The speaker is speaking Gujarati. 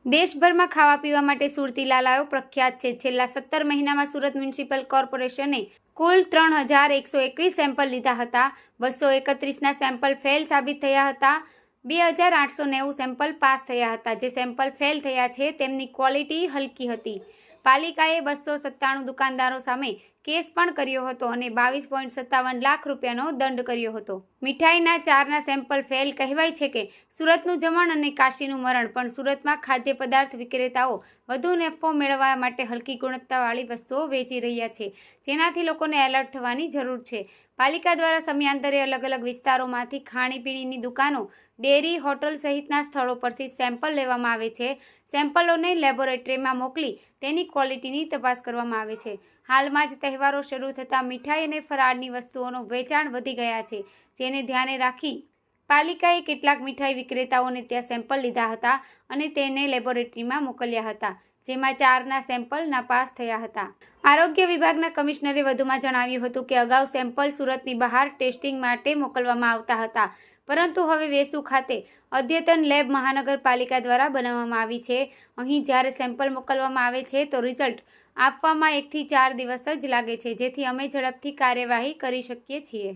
દેશભરમાં ખાવા પીવા માટે સુરતી લાલાઓ પ્રખ્યાત છે। છેલ્લા 17 મહિનામાં સુરત મ્યુનિસિપલ કોર્પોરેશને કુલ 3121 સેમ્પલ લીધા હતા। 231ના સેમ્પલ ફેલ સાબિત થયા હતા। 2890 સેમ્પલ પાસ થયા હતા। જે સેમ્પલ ફેલ થયા છે તેમની ક્વોલિટી હલકી હતી। પાલિકાએ 297 દુકાનદારો સામે કેસ પણ કર્યો હતો અને 22.57 લાખ રૂપિયાનો દંડ કર્યો હતો। મીઠાઈના 4ના સેમ્પલ ફેલ કહેવાય છે કે સુરતનું જમણ અને કાશીનું મરણ, પણ સુરતમાં ખાદ્ય પદાર્થ વિક્રેતાઓ વધુ નફો મેળવવા માટે હલકી ગુણવત્તાવાળી વસ્તુઓ વેચી રહ્યા છે, જેનાથી લોકોને એલર્ટ થવાની જરૂર છે। પાલિકા દ્વારા સમયાંતરે અલગ અલગ વિસ્તારોમાંથી ખાણીપીણીની દુકાનો, ડેરી, હોટલ સહિતના સ્થળો પરથી સેમ્પલ લેવામાં આવે છે। સેમ્પલોને લેબોરેટરીમાં મોકલી તેની ક્વોલિટીની તપાસ કરવામાં આવે છે। હાલમાં જ તહેવારો શરૂ થતાં મીઠાઈ અને ફરાળની વસ્તુઓનું વેચાણ વધી ગયા છે, જેને ધ્યાને રાખી પાલિકાએ કેટલાક મીઠાઈ વિક્રેતાઓને ત્યાં સેમ્પલ લીધા હતા અને તેને લેબોરેટરીમાં મોકલ્યા હતા, જેમાં 4ના સેમ્પલ નાપાસ થયા હતા। આરોગ્ય વિભાગના કમિશનરે વધુમાં જણાવ્યું હતું કે અગાઉ સેમ્પલ સુરતની બહાર ટેસ્ટિંગ માટે મોકલવામાં આવતા હતા, પરંતુ હવે વેસુ ખાતે અદ્યતન લેબ મહાનગરપાલિકા દ્વારા બનાવવામાં આવી છે। અહીં જ્યારે સેમ્પલ મોકલવામાં આવે છે તો રિઝલ્ટ આપવામાં 1 થી 4 દિવસ જ લાગે છે, જેથી અમે ઝડપથી કાર્યવાહી કરી શકીએ છીએ।